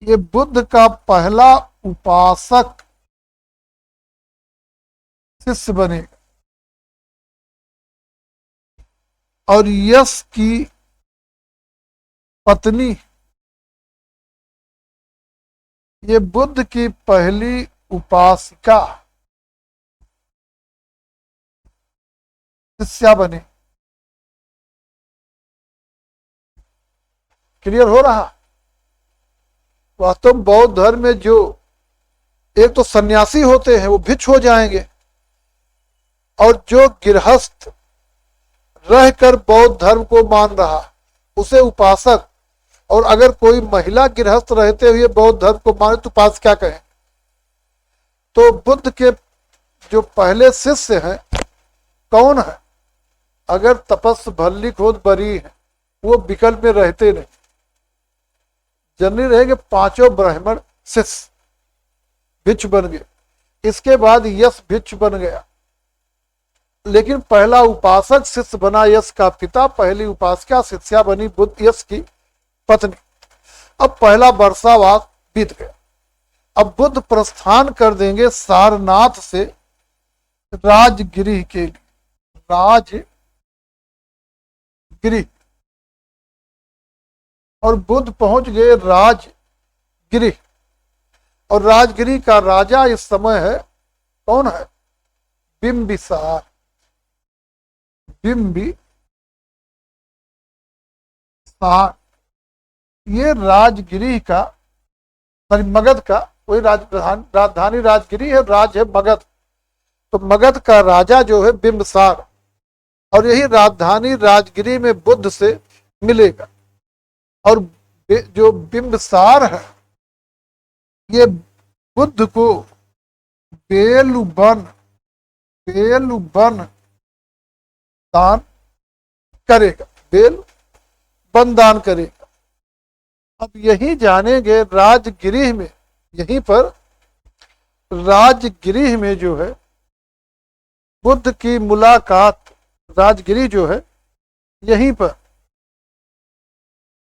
ये बुद्ध का पहला उपासक शिष्य बनेगा और यश की पत्नी ये बुद्ध की पहली उपासिका शिष्या बने। क्लियर हो रहा? वास्तव में बौद्ध धर्म में जो एक तो सन्यासी होते हैं वो भिक्ष हो जाएंगे और जो गृहस्थ रहकर बौद्ध धर्म को मान रहा उसे उपासक, और अगर कोई महिला गृहस्थ रहते हुए बौद्ध धर्म को माने तो उपासक क्या कहें? तो बुद्ध के जो पहले शिष्य हैं कौन है? अगर तपस्वल्ली खुद बरी है वो विकल्प में रहते नहीं, जनरली रहेंगे पांचों ब्राह्मण शिष्य भिक्ष बन गए। इसके बाद यश भिक्ष बन गया, लेकिन पहला उपासक शिष्य बना यश का पिता, पहली उपासिका शिष्या बनी बुद्ध यश की पत्नी। अब पहला वर्षावास बीत गया। अब बुद्ध प्रस्थान कर देंगे सारनाथ से राजगिरी के लिए। राजगिरी। और बुद्ध पहुंच गए राजगिरी, और राजगिरी का राजा इस समय है कौन है? बिंबिसार। बिंबिसार, ये राजगिरी का, सॉरी मगध का, वही राजधानी राजगिरी है, राज है मगध। तो मगध का राजा जो है बिंबिसार, और यही राजधानी राजगिरी में बुद्ध से मिलेगा। और जो बिंबिसार है ये बुद्ध को बेलुबन बेलुबन दान करेगा, बेल वन दान करेगा। अब यही जानेंगे राजगिरी में, यहीं पर राजगिरी में जो है बुद्ध की मुलाकात, राजगिरी जो है यहीं पर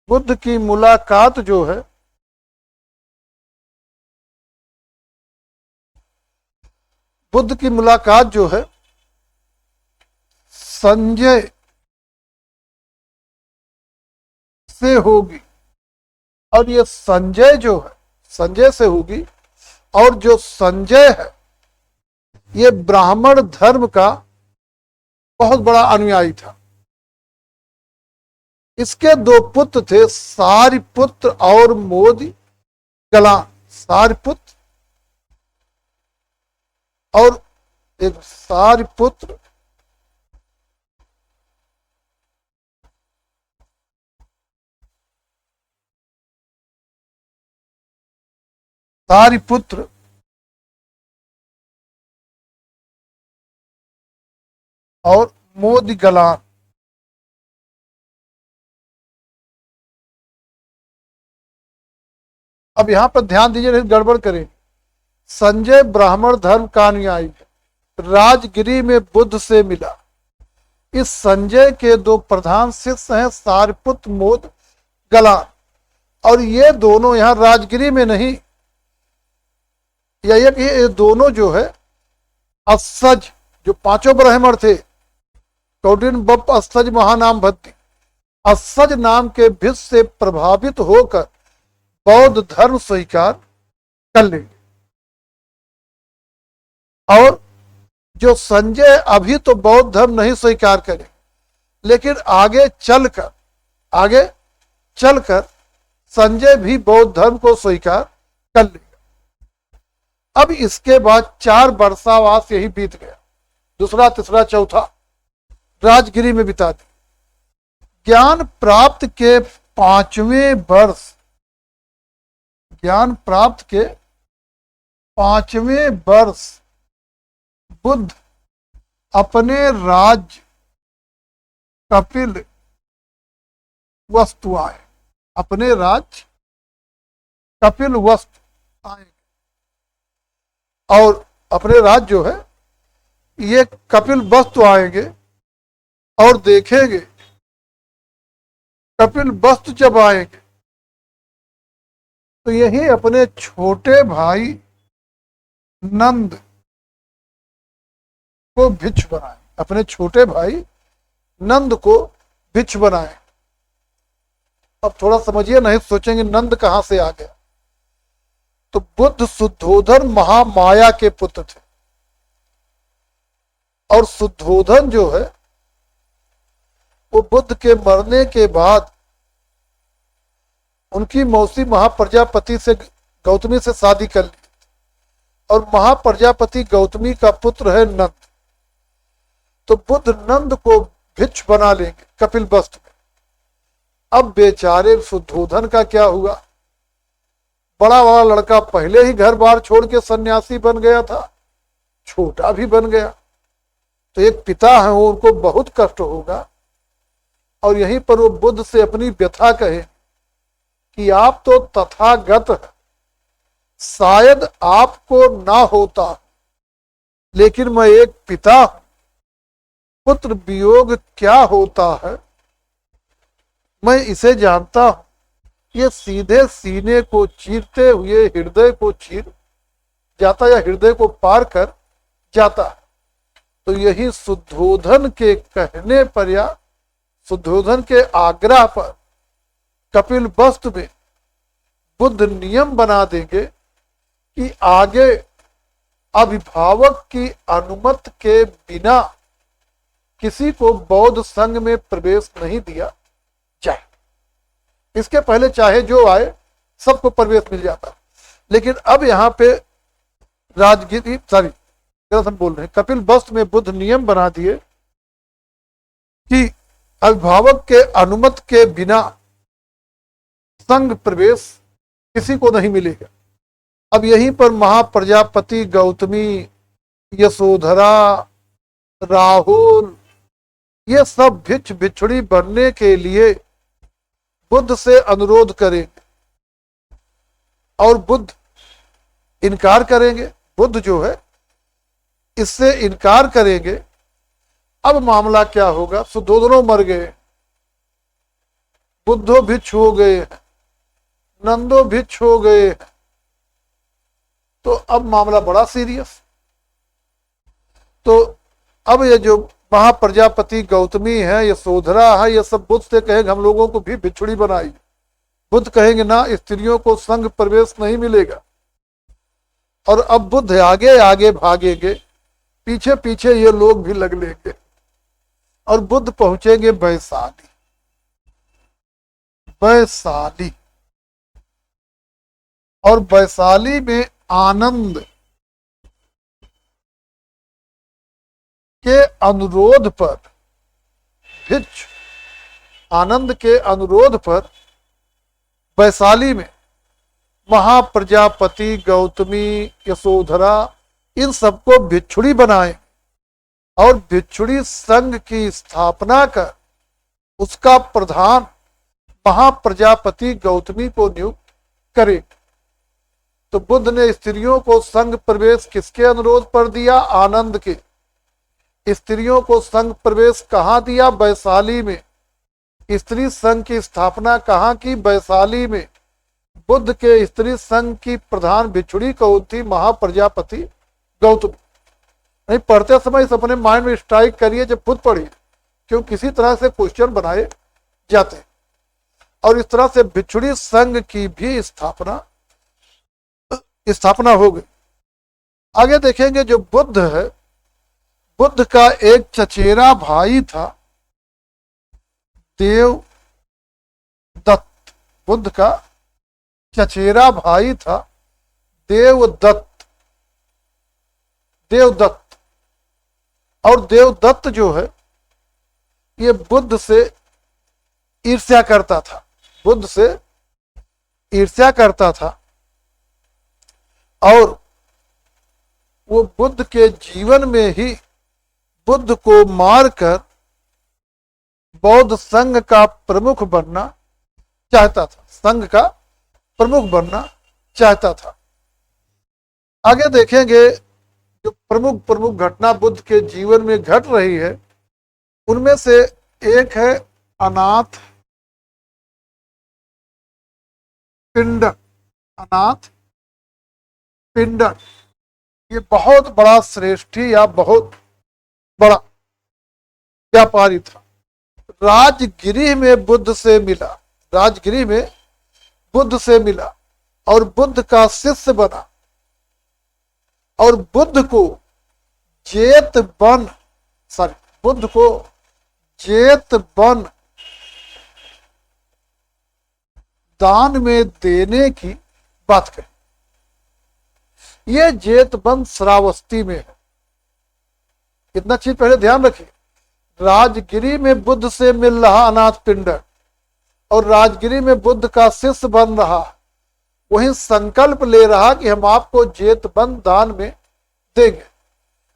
बुद्ध की मुलाकात जो है, बुद्ध की मुलाकात जो है संजय से होगी। और ये संजय जो है, संजय से होगी। और जो संजय है ये ब्राह्मण धर्म का बहुत बड़ा अनुयायी था। इसके दो पुत्र थे, सारिपुत्र और मोदी गलान। सारिपुत्र और एक सारिपुत्र सारिपुत्र और मोदी गलान। अब यहां पर ध्यान दीजिए, नहीं गड़बड़ करें। संजय ब्राह्मण धर्म का अनुयायी है, राजगिरी में बुद्ध से मिला। इस संजय के दो प्रधान शिष्य हैं, सारिपुत्र मोद गलान। और ये दोनों यहां राजगिरी में नहीं, ये दोनों जो है असज, जो पांचों ब्राह्मण थे, कौटिन बप असज महानाम भक्ति, असज नाम के भिष से प्रभावित होकर बौद्ध धर्म स्वीकार कर लेंगे। और जो संजय अभी तो बौद्ध धर्म नहीं स्वीकार करे, लेकिन आगे चलकर संजय भी बौद्ध धर्म को स्वीकार कर लेगा। अब इसके बाद 4 वर्षावास यही बीत गया, दूसरा तीसरा चौथा राजगिरी में बिता दी। ज्ञान प्राप्त के 5वें वर्ष, ज्ञान प्राप्त के 5वें वर्ष बुद्ध अपने राज्य कपिल वस्तु आए, अपने राज्य कपिल वस्तु आए। और अपने राज्य जो है ये कपिल वस्तु आएंगे और देखेंगे। कपिल वस्तु जब आएंगे तो यही अपने छोटे भाई नंद को भिक्ष बनाए, अपने छोटे भाई नंद को भिक्ष बनाए। अब थोड़ा समझिए, नहीं सोचेंगे नंद कहां से आ गया। तो बुद्ध शुद्धोधन महामाया के पुत्र थे, और शुद्धोधन जो है वो बुद्ध के मरने के बाद उनकी मौसी महाप्रजापति से, गौतमी से शादी कर ली। और महाप्रजापति गौतमी का पुत्र है नंद। तो बुद्ध नंद को भिक्ष बना लेंगे कपिल वस्तु में। अब बेचारे शुद्धोधन का क्या हुआ? बड़ा वाला लड़का पहले ही घर बार छोड़ के सन्यासी बन गया था, छोटा भी बन गया, तो एक पिता है वो, उनको बहुत कष्ट होगा। और यहीं पर वो बुद्ध से अपनी व्यथा कहे कि आप तो तथागत है, शायद आपको ना होता, लेकिन मैं एक पिता हूं, पुत्र वियोग क्या होता है मैं इसे जानता हूं। ये सीधे सीने को चीरते हुए हृदय को चीर जाता या हृदय को पार कर जाता। तो यही शुद्धोधन के कहने पर या शुद्धोधन के आग्रह पर कपिल वस्तु में बुद्ध नियम बना देंगे कि आगे अभिभावक की अनुमति के बिना किसी को बौद्ध संघ में प्रवेश नहीं दिया जाए। इसके पहले चाहे जो आए सबको प्रवेश मिल जाता, लेकिन अब यहाँ पे राजगिरी गलत हम बोल रहे हैं, कपिल वस्तु में बुद्ध नियम बना दिए कि अभिभावक के अनुमति के बिना संघ प्रवेश किसी को नहीं मिलेगा। अब यहीं पर महाप्रजापति गौतमी, यशोधरा, राहुल, ये सब भिक्ष भिक्षुणी बनने के लिए बुद्ध से अनुरोध करेंगे और बुद्ध इनकार करेंगे। बुद्ध जो है इससे इनकार करेंगे। अब मामला क्या होगा? सो दोनों मर गए, बुद्धो भिक्षु हो गए, नंदो भिक्षु हो गए। तो अब मामला बड़ा सीरियस। तो अब ये जो महाप्रजापति गौतमी है, यशोधरा है, ये सब बुद्ध से कहेंगे हम लोगों को भी भिक्षुणी बनाई। बुद्ध कहेंगे ना, स्त्रियों को संघ प्रवेश नहीं मिलेगा। और अब बुद्ध आगे आगे भागेंगे, पीछे पीछे ये लोग भी लग लेंगे और बुद्ध पहुंचेंगे वैशाली। वैशाली और वैशाली में आनंद के अनुरोध पर, भिक्षु आनंद के अनुरोध पर वैशाली में महाप्रजापति गौतमी, यशोधरा, इन सबको भिक्षुणी बनाए और भिक्षुणी संघ की स्थापना कर उसका प्रधान महाप्रजापति गौतमी को नियुक्त करे। तो बुद्ध ने स्त्रियों को संघ प्रवेश किसके अनुरोध पर दिया? आनंद के। स्त्रियों को संघ प्रवेश कहाँ दिया? वैशाली में। स्त्री संघ की स्थापना कहाँ की? वैशाली में। बुद्ध के स्त्री संघ की प्रधान भिक्षुणी कौन थी? महाप्रजापति गौतम। नहीं पढ़ते समय इस अपने माइंड में स्ट्राइक करिए जब खुद पढ़िए, क्यों किसी तरह से क्वेश्चन बनाए जाते। और इस तरह से भिक्षुणी संघ की भी स्थापना हो गई। आगे देखेंगे जो बुद्ध है, बुद्ध का एक चचेरा भाई था देवदत्त। बुद्ध का चचेरा भाई था देवदत्त। देवदत्त और देवदत्त जो है ये बुद्ध से ईर्ष्या करता था। बुद्ध से ईर्ष्या करता था और वो बुद्ध के जीवन में ही बुद्ध को मारकर बौद्ध संघ का प्रमुख बनना चाहता था। संघ का प्रमुख बनना चाहता था। आगे देखेंगे जो प्रमुख घटना बुद्ध के जीवन में घट रही है, उनमें से एक है अनाथ पिंडन। अनाथ पिंडन ये बहुत बड़ा श्रेष्ठी या बहुत बड़ा व्यापारी था। राजगिरी में बुद्ध से मिला। राजगिरी में बुद्ध से मिला और बुद्ध का शिष्य बना और बुद्ध को जेतवन दान में देने की बात कही। ये जेतवन श्रावस्ती में है। इतना चीज पहले ध्यान रखिए। राजगिरी में बुद्ध से मिल रहा अनाथ पिंडर और राजगिरी में बुद्ध का शिष्य बन रहा, वही संकल्प ले रहा कि हम आपको जेतवन दान में देंगे।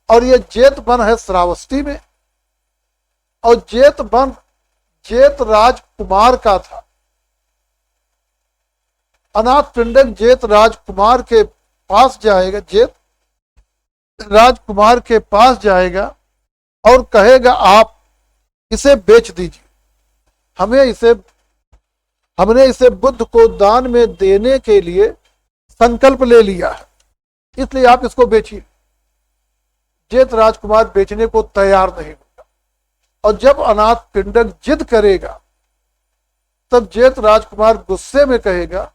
और ये जेतवन है श्रावस्ती में और जेतवन जेत राजकुमार का था। अनाथ पिंडक जेत राजकुमार के पास जाएगा, जेत राजकुमार के पास जाएगा और कहेगा आप इसे बेच दीजिए, हमने इसे बुद्ध को दान में देने के लिए संकल्प ले लिया है, इसलिए आप इसको बेचिए। जेत राजकुमार बेचने को तैयार नहीं होगा और जब अनाथ पिंडक जिद करेगा तब जेत राजकुमार गुस्से में कहेगा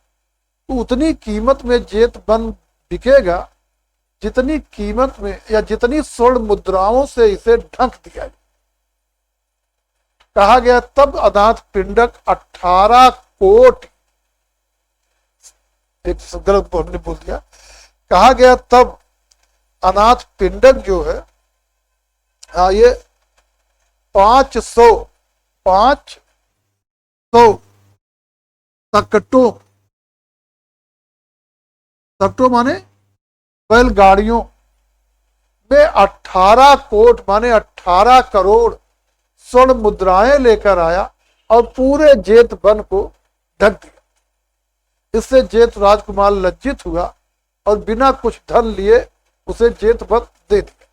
तो उतनी कीमत में जेतवन बिकेगा जितनी कीमत में या जितनी स्वर्ण मुद्राओं से इसे ढक दिया जाए। कहा गया तब अनाथ पिंडक 18 कोट, एक गलत हमने बोल दिया, कहा गया तब अनाथ पिंडक जो है, ये 500 तकटों, तकटों माने बैलगाड़ियों में 18 कोट माने 18 करोड़ स्वर्ण मुद्राएं लेकर आया और पूरे जेत वन को ढक दिया। इससे जेत राजकुमार लज्जित हुआ और बिना कुछ धन लिए उसे जेत वन दे दिया।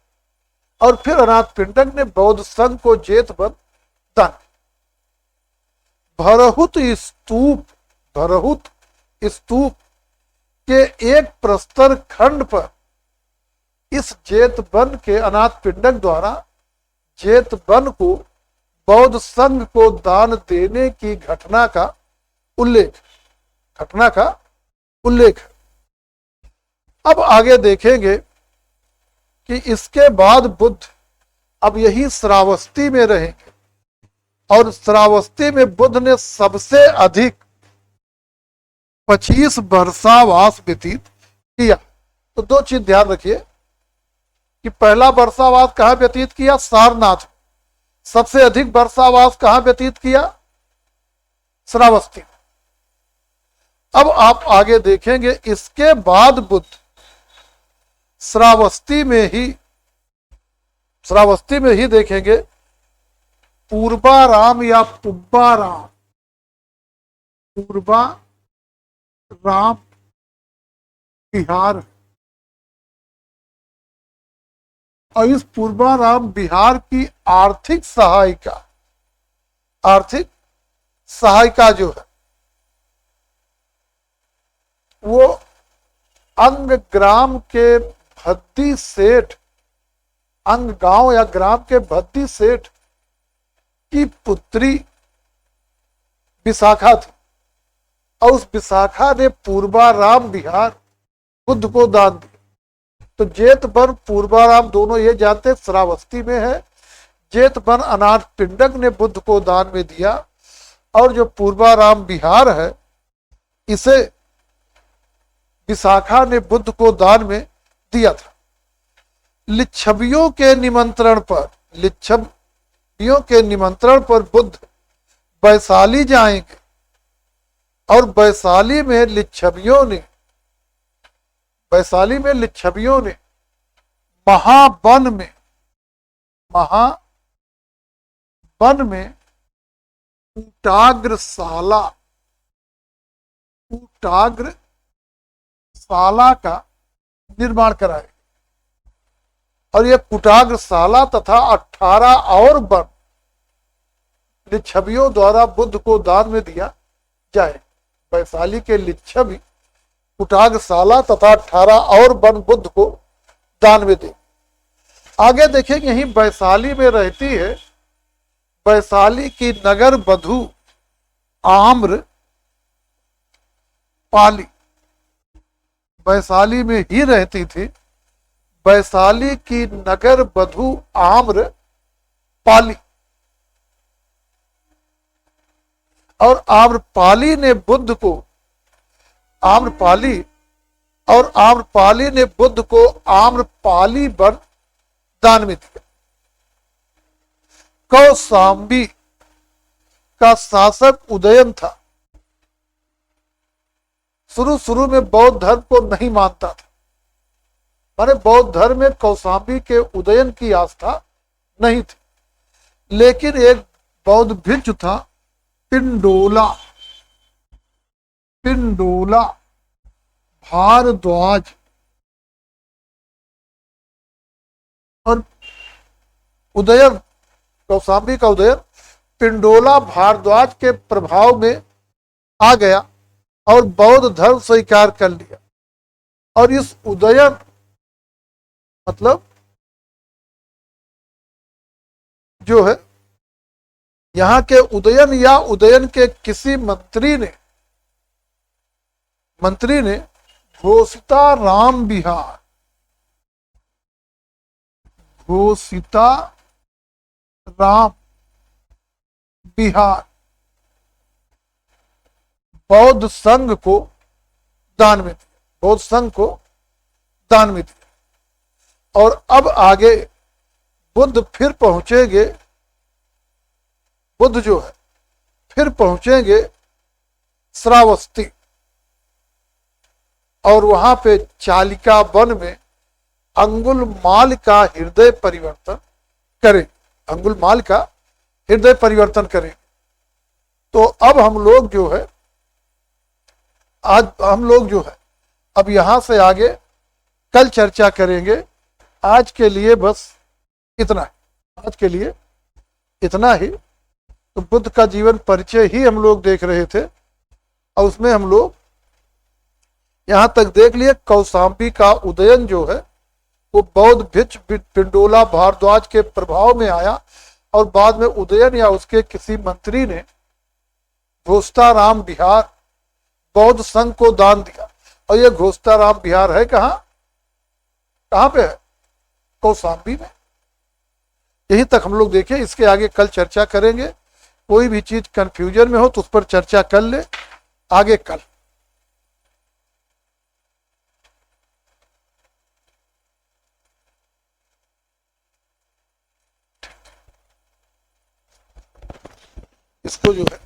और फिर अनाथ पिंडक ने बौद्ध संघ को जेत वन दान। भरहुत स्तूप के एक प्रस्तर खंड पर इस जेत वन के अनाथ पिंडक द्वारा जेत वन को बौद्ध संघ को दान देने की घटना का उल्लेख। अब आगे देखेंगे कि इसके बाद बुद्ध अब यही श्रावस्ती में रहेंगे और श्रावस्ती में बुद्ध ने सबसे अधिक 25 वर्षावास व्यतीत किया। तो दो चीज ध्यान रखिए कि पहला वर्षावास कहां व्यतीत किया? सारनाथ। सबसे अधिक वर्षावास कहां व्यतीत किया? श्रावस्ती। अब आप आगे देखेंगे इसके बाद बुद्ध श्रावस्ती में ही देखेंगे पूर्वाराम या पुब्बाराम, पूर्वाराम बिहार। और इस पूर्वाराम बिहार की आर्थिक सहायिका जो है वो अंग ग्राम के भद्दी सेठ, अंग गांव या ग्राम के भद्दी सेठ की पुत्री विशाखा थी। और उस विशाखा ने पूर्वाराम बिहार बुद्ध को दान दिया। तो जेतवन पूर्वाराम दोनों ये जानते श्रावस्ती में है। जेतवन अनाथ पिंडक ने बुद्ध को दान में दिया और जो पूर्वाराम बिहार है इसे विशाखा ने बुद्ध को दान में दिया था। लिच्छवियों के निमंत्रण पर बुद्ध वैशाली जाएंगे और वैशाली में लिच्छवियों ने महावन में कुटाग्रशाला का निर्माण कराए। और यह कुटाग्रशाला तथा 18 और वन लिच्छवियों द्वारा बुद्ध को दान में दिया जाए। वैशाली के लिच्छवी कुटाग्रशाला तथा 18 और वन बुद्ध को दान में दे। आगे देखेंगे यहीं वैशाली में रहती है वैशाली की नगर वधू आम्रपाली। वैशाली में ही रहती थी वैशाली की नगर वधू आम्रपाली। और आम्रपाली ने बुद्ध को आम्रपाली वन दान में दिया। कौशाम्बी का शासक उदयन था। शुरू में बौद्ध धर्म को नहीं मानता था, माने बौद्ध धर्म में कौशाम्बी के उदयन की आस्था नहीं थी। लेकिन एक बौद्ध भिक्षु था पिंडोला भारद्वाज। और उदयन, कौशाम्बी का उदयन पिंडोला भारद्वाज के प्रभाव में आ गया और बौद्ध धर्म स्वीकार कर लिया। और इस उदयन मतलब जो है यहां के उदयन या उदयन के किसी मंत्री ने घोषिता राम बिहार बौद्ध संघ को दान में दिया, बौद्ध संघ को दान में दिया। और अब आगे बुद्ध फिर पहुंचेंगे, बुद्ध जो है फिर पहुंचेंगे श्रावस्ती, और वहां पे चालिका वन में अंगुलमाल का हृदय परिवर्तन करें, अंगुलमाल का हृदय परिवर्तन करें। तो अब हम लोग जो है, आज हम लोग जो है अब यहां से आगे कल चर्चा करेंगे। आज के लिए बस इतना है, आज के लिए इतना ही। तो बुद्ध का जीवन परिचय ही हम लोग देख रहे थे, और उसमें हम लोग यहां तक देख लिए कौशाम्बी का उदयन जो है वो बौद्ध भिक्षु पिंडोला भारद्वाज के प्रभाव में आया, और बाद में उदयन या उसके किसी मंत्री ने घोस्ताराम बिहार बौद्ध संघ को दान दिया। और ये घोस्ताराम बिहार है कहाँ, कहाँ पे है? कौशाम्बी में। यहीं तक हम लोग देखें, इसके आगे कल चर्चा करेंगे। कोई भी चीज कंफ्यूजन में हो तो उस पर चर्चा कर ले आगे कल। इसको जो है